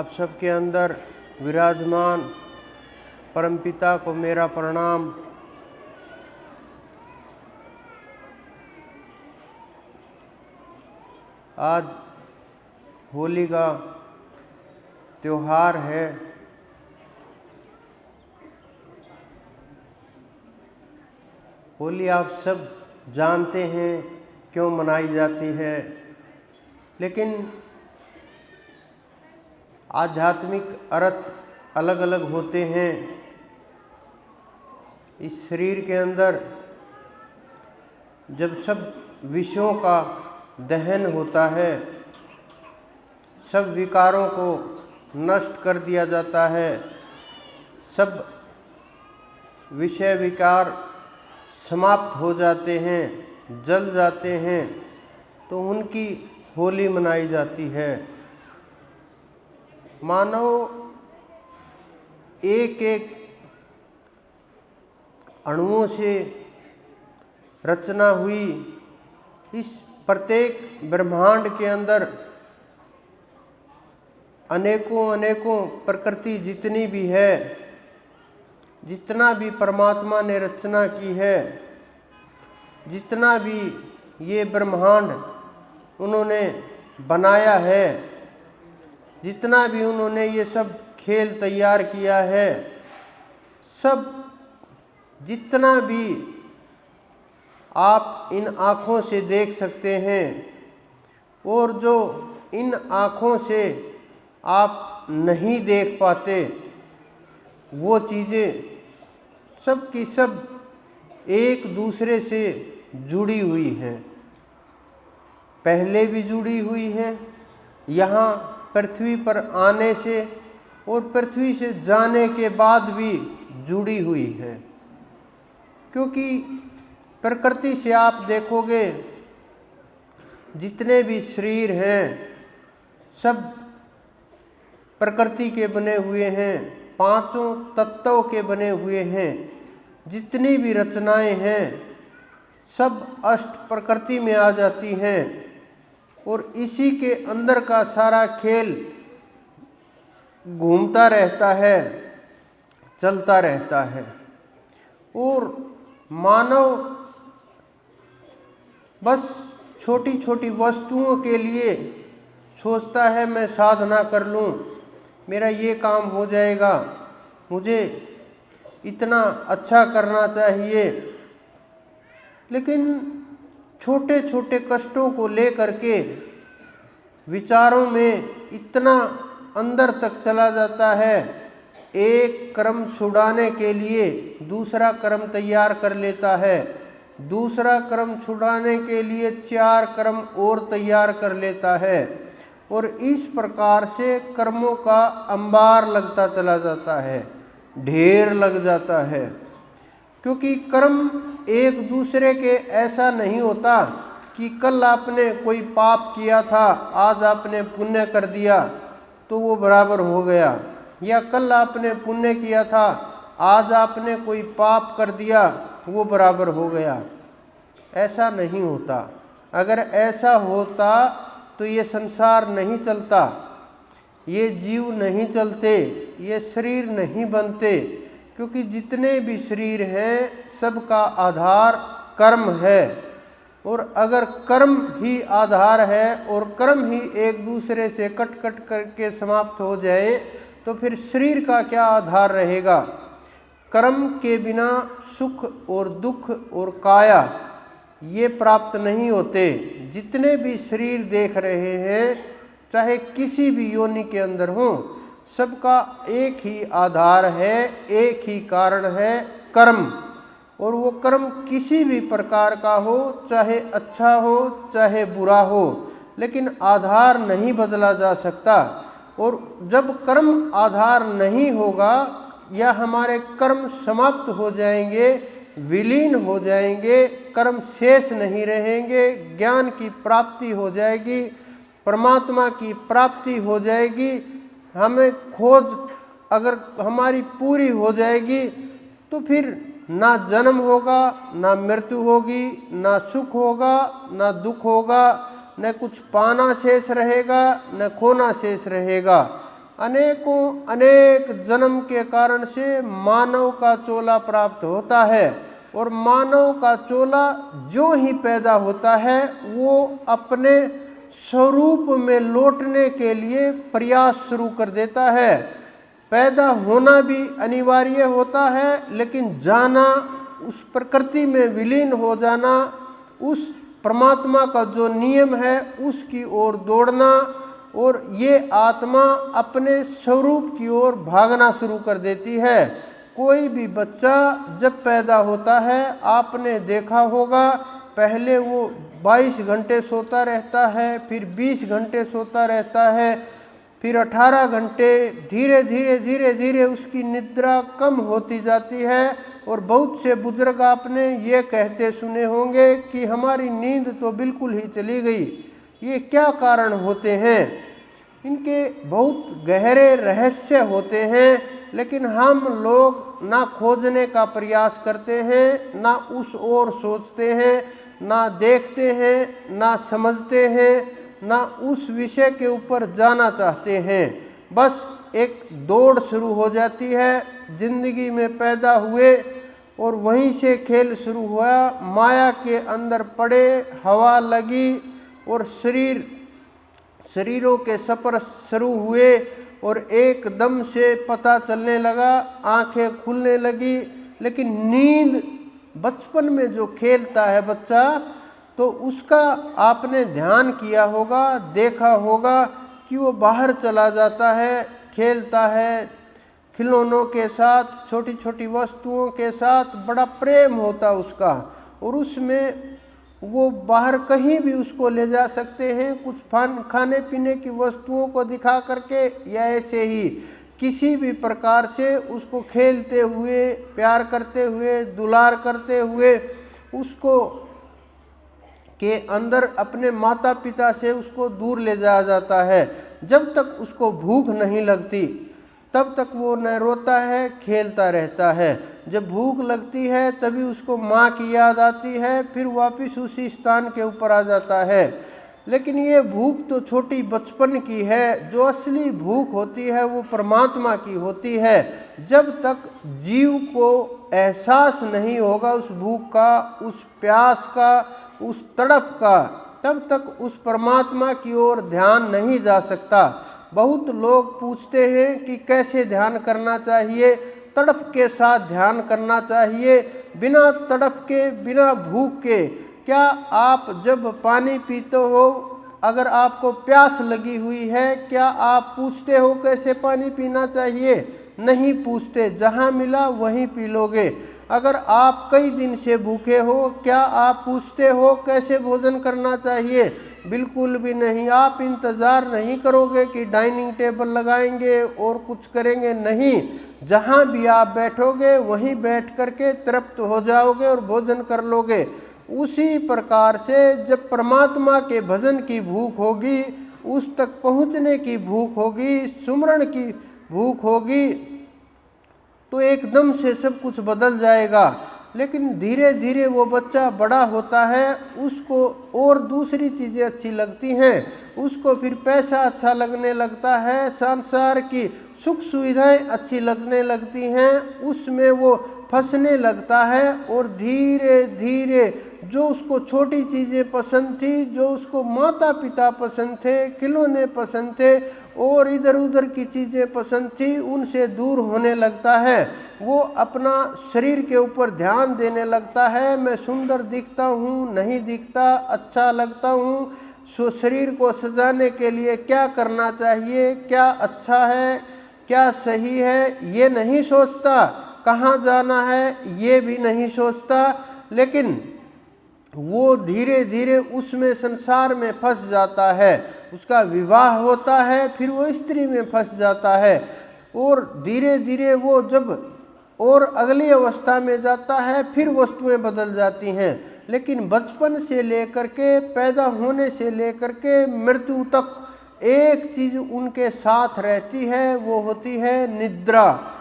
आप सबके अंदर विराजमान परमपिता को मेरा प्रणाम। आज होली का त्योहार है। होली आप सब जानते हैं क्यों मनाई जाती है, लेकिन आध्यात्मिक अर्थ अलग अलग होते हैं। इस शरीर के अंदर जब सब विषयों का दहन होता है, सब विकारों को नष्ट कर दिया जाता है, सब विषय विकार समाप्त हो जाते हैं, जल जाते हैं, तो उनकी होली मनाई जाती है। मानव एक एक अणुओं से रचना हुई इस प्रत्येक ब्रह्मांड के अंदर अनेकों अनेकों प्रकृति जितनी भी है, जितना भी परमात्मा ने रचना की है, जितना भी ये ब्रह्मांड उन्होंने बनाया है, जितना भी उन्होंने ये सब खेल तैयार किया है, सब जितना भी आप इन आँखों से देख सकते हैं और जो इन आँखों से आप नहीं देख पाते, वो चीज़ें सब की सब एक दूसरे से जुड़ी हुई हैं। पहले भी जुड़ी हुई हैं, यहाँ पृथ्वी पर आने से और पृथ्वी से जाने के बाद भी जुड़ी हुई हैं। क्योंकि प्रकृति से आप देखोगे जितने भी शरीर हैं सब प्रकृति के बने हुए हैं, पांचों तत्वों के बने हुए हैं। जितनी भी रचनाएं हैं सब अष्ट प्रकृति में आ जाती हैं और इसी के अंदर का सारा खेल घूमता रहता है, चलता रहता है। और मानव बस छोटी छोटी वस्तुओं के लिए सोचता है मैं साधना कर लूँ, मेरा ये काम हो जाएगा, मुझे इतना अच्छा करना चाहिए। लेकिन छोटे छोटे कष्टों को लेकर के विचारों में इतना अंदर तक चला जाता है, एक कर्म छुड़ाने के लिए दूसरा कर्म तैयार कर लेता है, दूसरा कर्म छुड़ाने के लिए 4 कर्म और तैयार कर लेता है और इस प्रकार से कर्मों का अंबार लगता चला जाता है, ढेर लग जाता है। क्योंकि कर्म एक दूसरे के ऐसा नहीं होता कि कल आपने कोई पाप किया था, आज आपने पुण्य कर दिया तो वो बराबर हो गया, या कल आपने पुण्य किया था, आज आपने कोई पाप कर दिया वो बराबर हो गया। ऐसा नहीं होता। अगर ऐसा होता तो ये संसार नहीं चलता, ये जीव नहीं चलते, ये शरीर नहीं बनते। क्योंकि जितने भी शरीर हैं सबका आधार कर्म है, और अगर कर्म ही आधार है और कर्म ही एक दूसरे से कट कट करके समाप्त हो जाए तो फिर शरीर का क्या आधार रहेगा। कर्म के बिना सुख और दुख और काया ये प्राप्त नहीं होते। जितने भी शरीर देख रहे हैं चाहे किसी भी योनि के अंदर हो, सबका एक ही आधार है, एक ही कारण है, कर्म। और वो कर्म किसी भी प्रकार का हो, चाहे अच्छा हो चाहे बुरा हो, लेकिन आधार नहीं बदला जा सकता। और जब कर्म आधार नहीं होगा या हमारे कर्म समाप्त हो जाएंगे, विलीन हो जाएंगे, कर्म शेष नहीं रहेंगे, ज्ञान की प्राप्ति हो जाएगी, परमात्मा की प्राप्ति हो जाएगी, हमें खोज अगर हमारी पूरी हो जाएगी तो फिर ना जन्म होगा, ना मृत्यु होगी, ना सुख होगा, ना दुख होगा, न कुछ पाना शेष रहेगा, न खोना शेष रहेगा। अनेकों अनेक जन्म के कारण से मानव का चोला प्राप्त होता है, और मानव का चोला जो ही पैदा होता है वो अपने स्वरूप में लौटने के लिए प्रयास शुरू कर देता है। पैदा होना भी अनिवार्य होता है, लेकिन जाना, उस प्रकृति में विलीन हो जाना, उस परमात्मा का जो नियम है उसकी ओर दौड़ना, और ये आत्मा अपने स्वरूप की ओर भागना शुरू कर देती है। कोई भी बच्चा जब पैदा होता है, आपने देखा होगा, पहले वो 22 घंटे सोता रहता है, फिर 20 घंटे सोता रहता है, फिर 18 घंटे, धीरे धीरे धीरे धीरे उसकी निद्रा कम होती जाती है। और बहुत से बुजुर्ग आपने ये कहते सुने होंगे कि हमारी नींद तो बिल्कुल ही चली गई। ये क्या कारण होते हैं? इनके बहुत गहरे रहस्य होते हैं, लेकिन हम लोग ना खोजने का प्रयास करते हैं, ना उस ओर सोचते हैं, ना देखते हैं, ना समझते हैं, ना उस विषय के ऊपर जाना चाहते हैं। बस एक दौड़ शुरू हो जाती है। जिंदगी में पैदा हुए और वहीं से खेल शुरू हुआ, माया के अंदर पड़े, हवा लगी और शरीरों के सफ़र शुरू हुए, और एकदम से पता चलने लगा, आंखें खुलने लगी। लेकिन नींद, बचपन में जो खेलता है बच्चा, तो उसका आपने ध्यान किया होगा, देखा होगा कि वो बाहर चला जाता है, खेलता है खिलौनों के साथ, छोटी छोटी वस्तुओं के साथ, बड़ा प्रेम होता उसका, और उसमें वो बाहर कहीं भी उसको ले जा सकते हैं, कुछ खाने पीने की वस्तुओं को दिखा करके, या ऐसे ही किसी भी प्रकार से उसको खेलते हुए, प्यार करते हुए, दुलार करते हुए, उसको के अंदर अपने माता पिता से उसको दूर ले जाया जाता है। जब तक उसको भूख नहीं लगती तब तक वो न रोता है, खेलता रहता है। जब भूख लगती है तभी उसको माँ की याद आती है, फिर वापस उसी स्थान के ऊपर आ जाता है। लेकिन ये भूख तो छोटी बचपन की है, जो असली भूख होती है वो परमात्मा की होती है। जब तक जीव को एहसास नहीं होगा उस भूख का, उस प्यास का, उस तड़प का, तब तक उस परमात्मा की ओर ध्यान नहीं जा सकता। बहुत लोग पूछते हैं कि कैसे ध्यान करना चाहिए? तड़प के साथ ध्यान करना चाहिए, बिना तड़प के, बिना भूख के। क्या आप जब पानी पीते हो, अगर आपको प्यास लगी हुई है, क्या आप पूछते हो कैसे पानी पीना चाहिए? नहीं पूछते, जहाँ मिला वहीं पी लोगे। अगर आप कई दिन से भूखे हो, क्या आप पूछते हो कैसे भोजन करना चाहिए? बिल्कुल भी नहीं। आप इंतज़ार नहीं करोगे कि डाइनिंग टेबल लगाएंगे और कुछ करेंगे, नहीं। जहाँ भी आप बैठोगे वहीं बैठ करके तृप्त हो जाओगे और भोजन कर लोगे। उसी प्रकार से जब परमात्मा के भजन की भूख होगी, उस तक पहुँचने की भूख होगी, सुमरण की भूख होगी, तो एकदम से सब कुछ बदल जाएगा। लेकिन धीरे धीरे वो बच्चा बड़ा होता है, उसको और दूसरी चीज़ें अच्छी लगती हैं, उसको फिर पैसा अच्छा लगने लगता है, संसार की सुख सुविधाएं अच्छी लगने लगती हैं, उसमें वो फंसने लगता है। और धीरे धीरे जो उसको छोटी चीज़ें पसंद थी, जो उसको माता पिता पसंद थे, खिलौने पसंद थे और इधर उधर की चीज़ें पसंद थी, उनसे दूर होने लगता है। वो अपना शरीर के ऊपर ध्यान देने लगता है, मैं सुंदर दिखता हूँ, नहीं दिखता, अच्छा लगता हूँ, शरीर को सजाने के लिए क्या करना चाहिए, क्या अच्छा है, क्या सही है, ये नहीं सोचता। कहाँ जाना है ये भी नहीं सोचता। लेकिन वो धीरे धीरे उसमें संसार में फंस जाता है। उसका विवाह होता है, फिर वो स्त्री में फंस जाता है, और धीरे धीरे वो जब और अगली अवस्था में जाता है, फिर वस्तुएं बदल जाती हैं। लेकिन बचपन से लेकर के, पैदा होने से लेकर के मृत्यु तक एक चीज़ उनके साथ रहती है, वो होती है निद्रा।